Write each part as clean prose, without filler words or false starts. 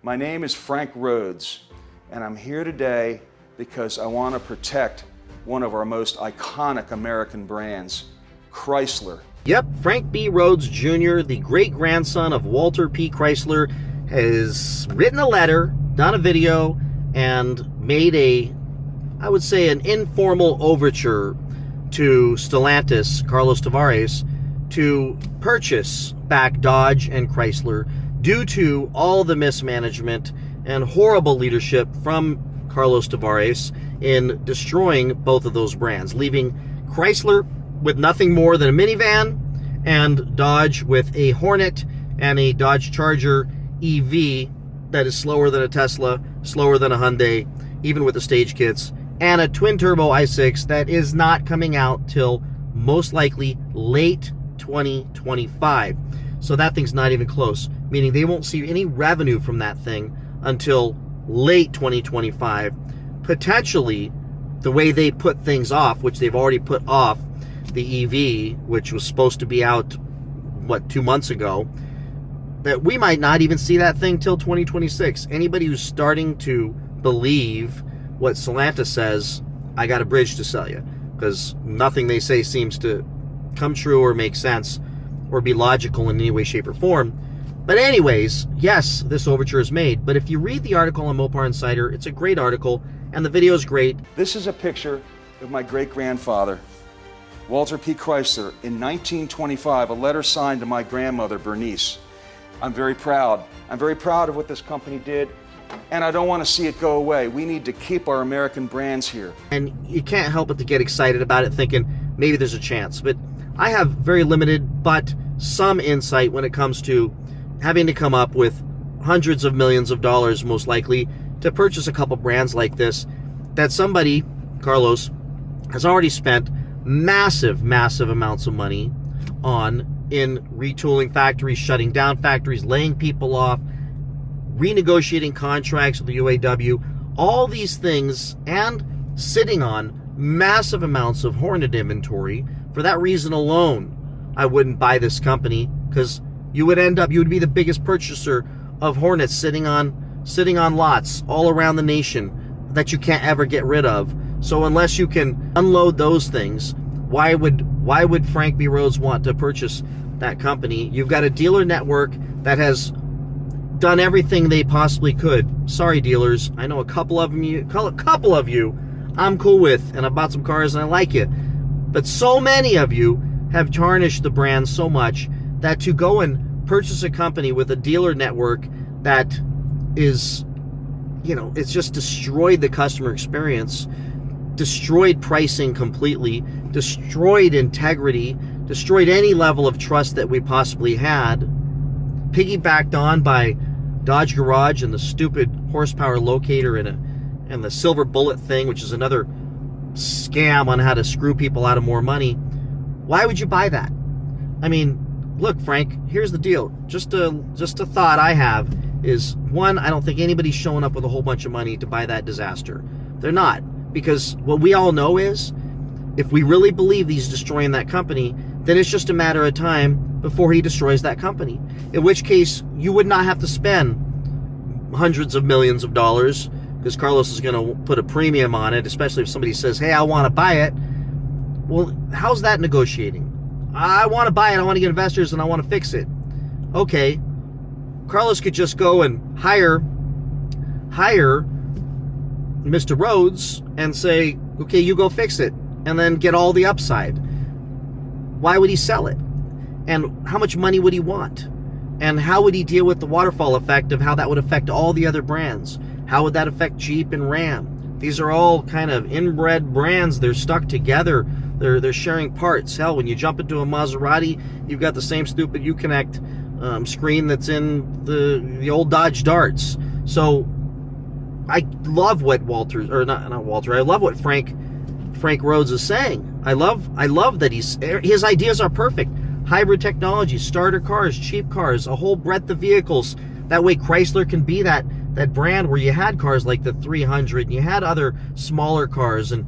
My name is Frank Rhodes, and I'm here today because I want to protect one of our most iconic American brands, Chrysler. Yep, Frank B. Rhodes Jr., the great-grandson of Walter P. Chrysler, has written a letter, done a video, and made I would say, an informal overture to Stellantis, Carlos Tavares, to purchase back Dodge and Chrysler due to all the mismanagement and horrible leadership from Carlos Tavares in destroying both of those brands, leaving Chrysler with nothing more than a minivan and Dodge with a Hornet and a Dodge Charger EV that is slower than a Tesla, slower than a Hyundai, even with the stage kits, and a twin-turbo i6 that is not coming out till most likely late 2025. So that thing's not even close, meaning they won't see any revenue from that thing until late 2025. Potentially, the way they put things off, which they've already put off the EV, which was supposed to be out, 2 months ago, that we might not even see that thing till 2026. Anybody who's starting to believe what Stellantis says, I got a bridge to sell you, because nothing they say seems to come true or make sense or be logical in any way, shape, or form. But anyways, yes, this overture is made. But if you read the article on Mopar Insider, it's a great article, and the video is great. This is a picture of my great-grandfather, Walter P. Chrysler, in 1925, a letter signed to my grandmother, Bernice. I'm very proud. I'm very proud of what this company did, and I don't want to see it go away. We need to keep our American brands here. And you can't help but to get excited about it, thinking maybe there's a chance. But I have very limited but some insight when it comes to having to come up with hundreds of millions of dollars, most likely, to purchase a couple brands like this that somebody, Carlos, has already spent massive amounts of money on, in retooling factories, shutting down factories, laying people off, renegotiating contracts with the UAW, all these things, and sitting on massive amounts of Hornet inventory. For that reason alone, I wouldn't buy this company, because you would be the biggest purchaser of Hornets sitting on lots all around the nation that you can't ever get rid of. So unless you can unload those things, why would Frank B. Rhodes want to purchase that company? You've got a dealer network that has done everything they possibly could. Sorry, dealers. I know a couple of you I'm cool with, and I bought some cars and I like it. But so many of you have tarnished the brand so much that to go and purchase a company with a dealer network that is, it's just destroyed the customer experience, destroyed pricing completely, destroyed integrity, destroyed any level of trust that we possibly had, piggybacked on by Dodge Garage and the stupid horsepower locator and the silver bullet thing, which is another scam on how to screw people out of more money. Why would you buy that? I mean, look, Frank, here's the deal. Just a thought I have is, one, I don't think anybody's showing up with a whole bunch of money to buy that disaster. They're not, because what we all know is, if we really believe he's destroying that company, then it's just a matter of time before he destroys that company. In which case, you would not have to spend hundreds of millions of dollars, because Carlos is going to put a premium on it, especially if somebody says, hey, I want to buy it. Well, how's that negotiating? I want to buy it, I want to get investors, and I want to fix it. Okay, Carlos could just go and hire Mr. Rhodes and say, okay, you go fix it, and then get all the upside. Why would he sell it? And how much money would he want? And how would he deal with the waterfall effect of how that would affect all the other brands? How would that affect Jeep and Ram? These are all kind of inbred brands. They're stuck together. They're sharing parts. Hell, when you jump into a Maserati, you've got the same stupid Uconnect screen that's in the old Dodge Darts. So I love what I love what Frank Rhodes is saying. I love that his ideas are perfect. Hybrid technology, starter cars, cheap cars, a whole breadth of vehicles. That way Chrysler can be that brand where you had cars like the 300 and you had other smaller cars and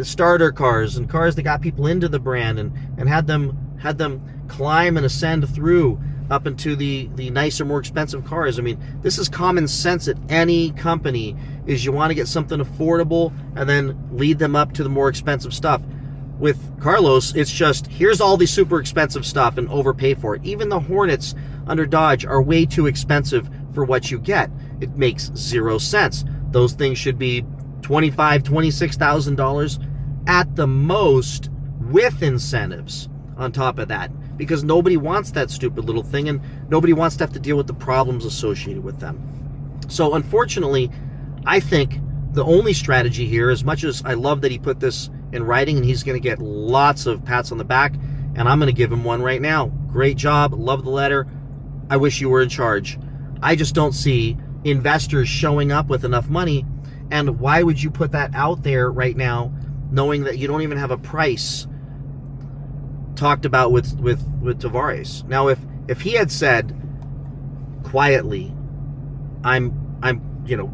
starter cars and cars that got people into the brand and had them climb and ascend through up into the nicer, more expensive cars. I mean, this is common sense at any company, is you want to get something affordable and then lead them up to the more expensive stuff. With Carlos, it's just, here's all the super expensive stuff and overpay for it. Even the Hornets under Dodge are way too expensive for what you get. It makes zero sense. Those things should be $25,000, $26,000 at the most, with incentives on top of that, because nobody wants that stupid little thing, and nobody wants to have to deal with the problems associated with them. So unfortunately, I think the only strategy here, as much as I love that he put this in writing and he's going to get lots of pats on the back, and I'm going to give him one right now. Great job. Love the letter. I wish you were in charge. I just don't see investors showing up with enough money. And why would you put that out there right now, knowing that you don't even have a price talked about with Tavares? Now, if he had said quietly, I'm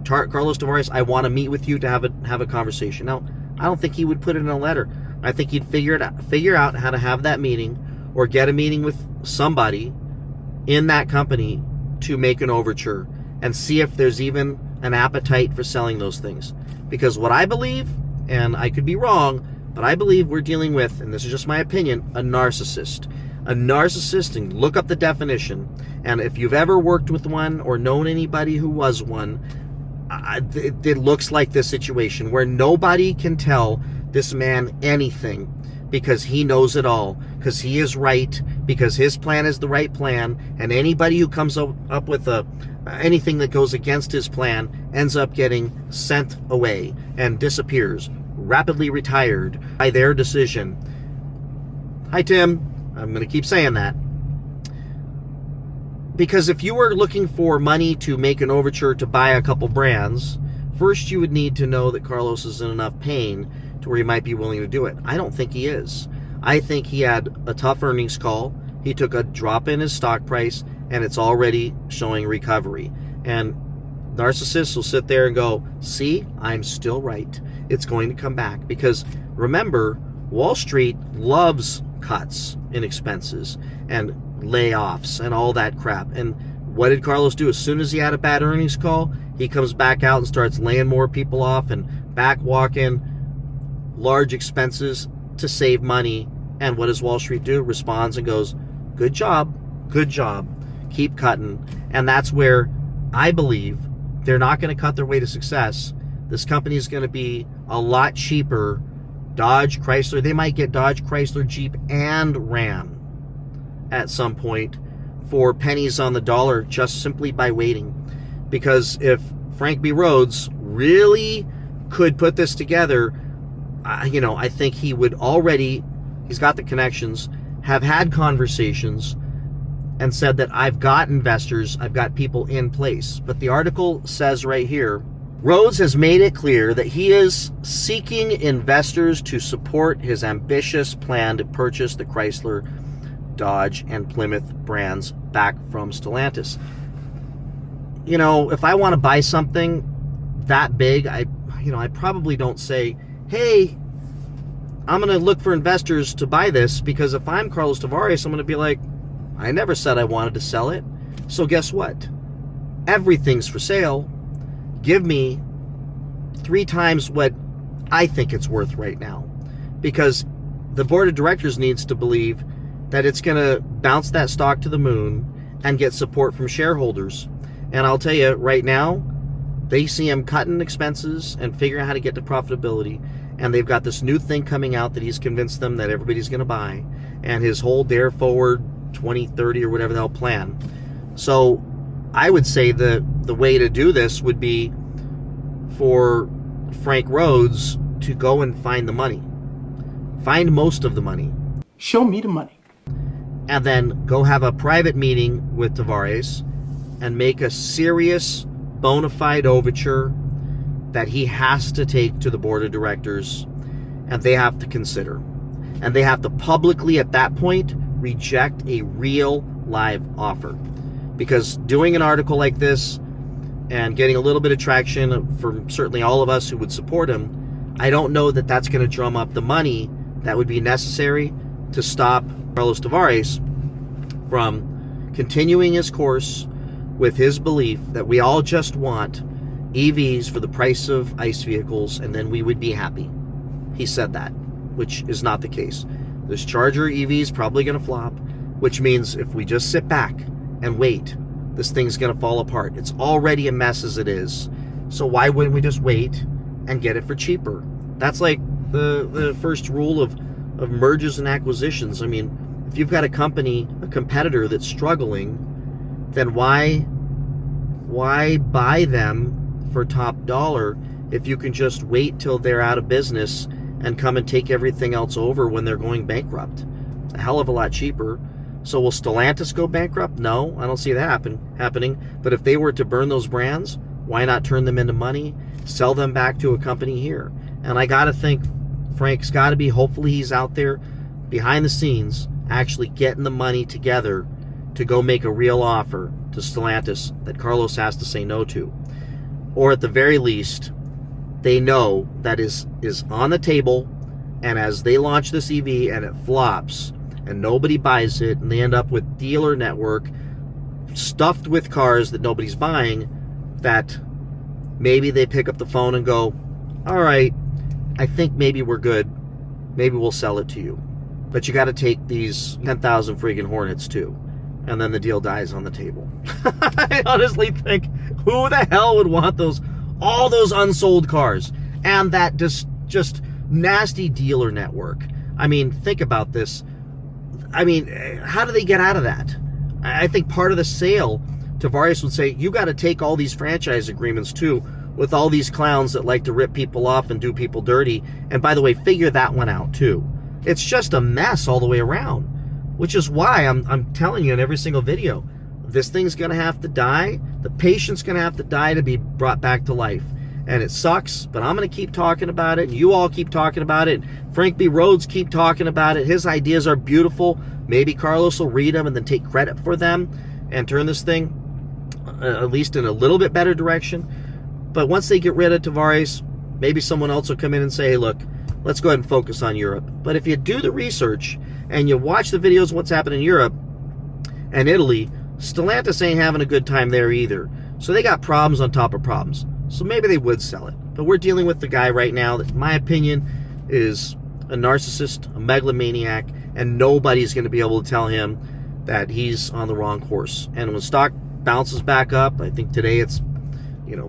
Carlos Tavares, I want to meet with you to have a conversation. Now, I don't think he would put it in a letter. I think he'd figure out how to have that meeting, or get a meeting with somebody in that company to make an overture and see if there's even an appetite for selling those things. Because what I believe, and I could be wrong, but I believe we're dealing with, and this is just my opinion, a narcissist. A narcissist, and look up the definition. And if you've ever worked with one or known anybody who was one, it looks like this situation where nobody can tell this man anything, because he knows it all, because he is right, because his plan is the right plan, and anybody who comes up with anything that goes against his plan ends up getting sent away and disappears, rapidly retired by their decision. Hi, Tim. I'm going to keep saying that. Because if you were looking for money to make an overture to buy a couple brands, first you would need to know that Carlos is in enough pain to where he might be willing to do it. I don't think he is. I think he had a tough earnings call. He took a drop in his stock price, and it's already showing recovery. And narcissists will sit there and go, see, I'm still right. It's going to come back. Because remember, Wall Street loves cuts in expenses and layoffs and all that crap. And what did Carlos do? As soon as he had a bad earnings call, he comes back out and starts laying more people off and back walking large expenses to save money. And what does Wall Street do? Responds and goes, good job, keep cutting. And that's where I believe they're not going to cut their way to success. This company is going to be a lot cheaper. Dodge, Chrysler, they might get Dodge, Chrysler, Jeep, and Ram at some point for pennies on the dollar, just simply by waiting. Because if Frank B. Rhodes really could put this together, I think he would already, he's got the connections, have had conversations and said that I've got investors, I've got people in place. But the article says right here, Rhodes has made it clear that he is seeking investors to support his ambitious plan to purchase the Chrysler, Dodge, and Plymouth brands back from Stellantis. If I want to buy something that big, I probably don't say, hey, I'm going to look for investors to buy this, because if I'm Carlos Tavares, I'm going to be like, I never said I wanted to sell it. So guess what? Everything's for sale. Give me 3 times what I think it's worth right now. Because the board of directors needs to believe that it's going to bounce that stock to the moon and get support from shareholders. And I'll tell you right now, they see him cutting expenses and figuring out how to get to profitability. And they've got this new thing coming out that he's convinced them that everybody's going to buy. And his whole Dare Forward 2030 or whatever the hell plan. So I would say the way to do this would be for Frank Rhodes to go and find the money. Find most of the money. Show me the money. And then go have a private meeting with Tavares and make a serious, bona fide overture that he has to take to the board of directors, and they have to consider. And they have to publicly, at that point, reject a real live offer. Because doing an article like this and getting a little bit of traction from certainly all of us who would support him, I don't know that that's going to drum up the money that would be necessary to stop Carlos Tavares from continuing his course with his belief that we all just want EVs for the price of ICE vehicles, and then we would be happy. He said that, which is not the case. This Charger EV is probably going to flop, which means if we just sit back and wait, this thing's going to fall apart. It's already a mess as it is. So why wouldn't we just wait and get it for cheaper? That's like the first rule of mergers and acquisitions. I mean, if you've got a company, a competitor that's struggling, then why buy them for top dollar if you can just wait till they're out of business and come and take everything else over when they're going bankrupt? It's a hell of a lot cheaper. So will Stellantis go bankrupt? No, I don't see that happening. But if they were to burn those brands, why not turn them into money, sell them back to a company here? And I got to think Frank's got to be, hopefully he's out there behind the scenes actually getting the money together to go make a real offer to Stellantis that Carlos has to say no to. Or at the very least, they know that is on the table, and as they launch this EV and it flops and nobody buys it and they end up with dealer network stuffed with cars that nobody's buying, that maybe they pick up the phone and go, all right, I think maybe we're good. Maybe we'll sell it to you. But you got to take these 10,000 friggin' Hornets too. And then the deal dies on the table. I honestly think, who the hell would want all those unsold cars? And that just nasty dealer network. I mean, think about this. I mean, how do they get out of that? I think part of the sale, Tavares would say, you got to take all these franchise agreements too, with all these clowns that like to rip people off and do people dirty. And by the way, figure that one out too. It's just a mess all the way around, which is why I'm telling you in every single video, this thing's going to have to die. The patient's going to have to die to be brought back to life. And it sucks, but I'm going to keep talking about it. And you all keep talking about it. Frank B. Rhodes keep talking about it. His ideas are beautiful. Maybe Carlos will read them and then take credit for them and turn this thing at least in a little bit better direction. But once they get rid of Tavares, maybe someone else will come in and say, hey, look, let's go ahead and focus on Europe. But if you do the research and you watch the videos of what's happening in Europe and Italy, Stellantis ain't having a good time there either. So they got problems on top of problems. So maybe they would sell it. But we're dealing with the guy right now that, in my opinion, is a narcissist, a megalomaniac, and nobody's going to be able to tell him that he's on the wrong course. And when stock bounces back up, I think today it's,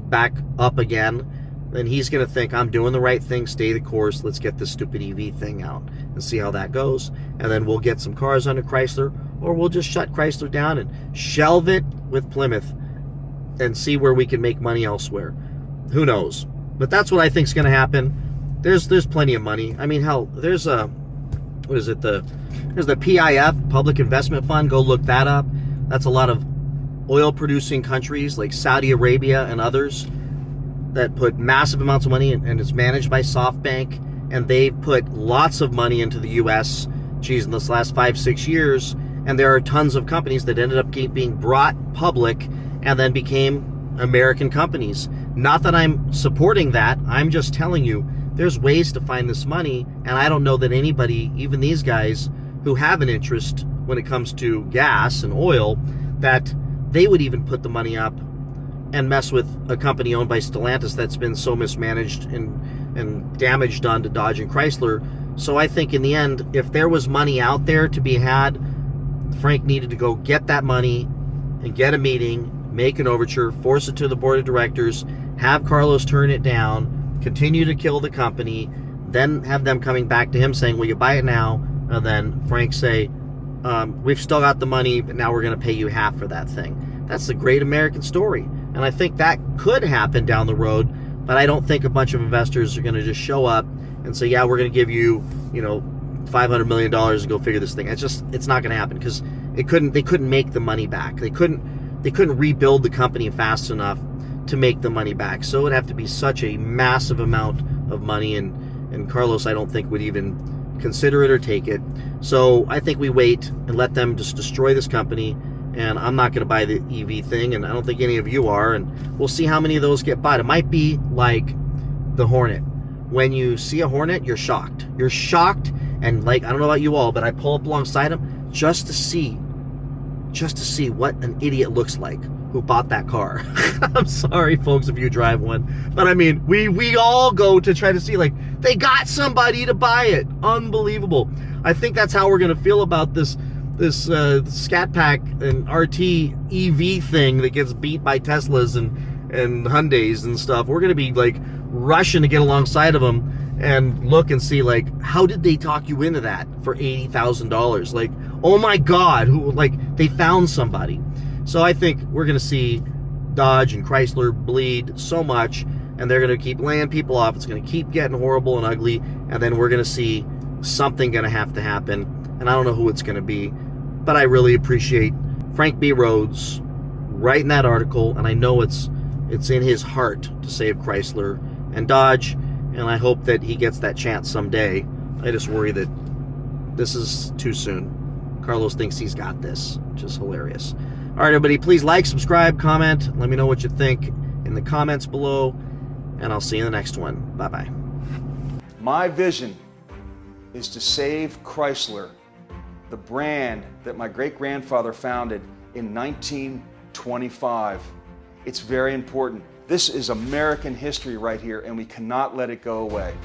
back up again, then he's going to think, I'm doing the right thing, stay the course, let's get this stupid EV thing out and see how that goes. And then we'll get some cars under Chrysler, or we'll just shut Chrysler down and shelve it with Plymouth and see where we can make money elsewhere. Who knows? But that's what I think is going to happen. There's plenty of money. I mean, hell, there's the PIF, Public Investment Fund. Go look that up. That's a lot of oil-producing countries like Saudi Arabia and others that put massive amounts of money, and it's managed by SoftBank, and they put lots of money into the U.S., in this last 5-6 years, and there are tons of companies that ended up being brought public and then became American companies. Not that I'm supporting that, I'm just telling you, there's ways to find this money, and I don't know that anybody, even these guys who have an interest when it comes to gas and oil, that they would even put the money up and mess with a company owned by Stellantis that's been so mismanaged and damage done to Dodge and Chrysler. So I think in the end, if there was money out there to be had, Frank needed to go get that money and get a meeting, make an overture, force it to the board of directors, have Carlos turn it down, continue to kill the company, then have them coming back to him saying, will you buy it now? And then Frank say, we've still got the money, but now we're going to pay you half for that thing. That's the great American story. And I think that could happen down the road, but I don't think a bunch of investors are going to just show up and say, yeah, we're going to give you, $500 million to go figure this thing. It's not going to happen, because they couldn't make the money back. They couldn't rebuild the company fast enough to make the money back. So it would have to be such a massive amount of money, and Carlos, I don't think, would even consider it or take it. So I think we wait and let them just destroy this company, and I'm not going to buy the EV thing, and I don't think any of you are, and we'll see how many of those get bought. It might be like the Hornet. When you see a Hornet, you're shocked. You're shocked, and I don't know about you all, but I pull up alongside them just to see just to see what an idiot looks like who bought that car. I'm sorry, folks, if you drive one. But I mean, we all go to try to see, like, they got somebody to buy it. Unbelievable. I think that's how we're going to feel about this Scat Pack and RT EV thing that gets beat by Teslas and Hyundais and stuff. We're going to be, like, rushing to get alongside of them and look and see, like, how did they talk you into that for $80,000? Like, oh my God, who, like, they found somebody. So I think we're going to see Dodge and Chrysler bleed so much, and they're going to keep laying people off. It's going to keep getting horrible and ugly, and then we're going to see something going to have to happen, and I don't know who it's going to be, but I really appreciate Frank B. Rhodes writing that article, and I know it's in his heart to save Chrysler and Dodge, and I hope that he gets that chance someday. I just worry that this is too soon. Carlos thinks he's got this, which is hilarious. All right, everybody, please like, subscribe, comment. Let me know what you think in the comments below, and I'll see you in the next one. Bye-bye. My vision is to save Chrysler, the brand that my great-grandfather founded in 1925. It's very important. This is American history right here, and we cannot let it go away.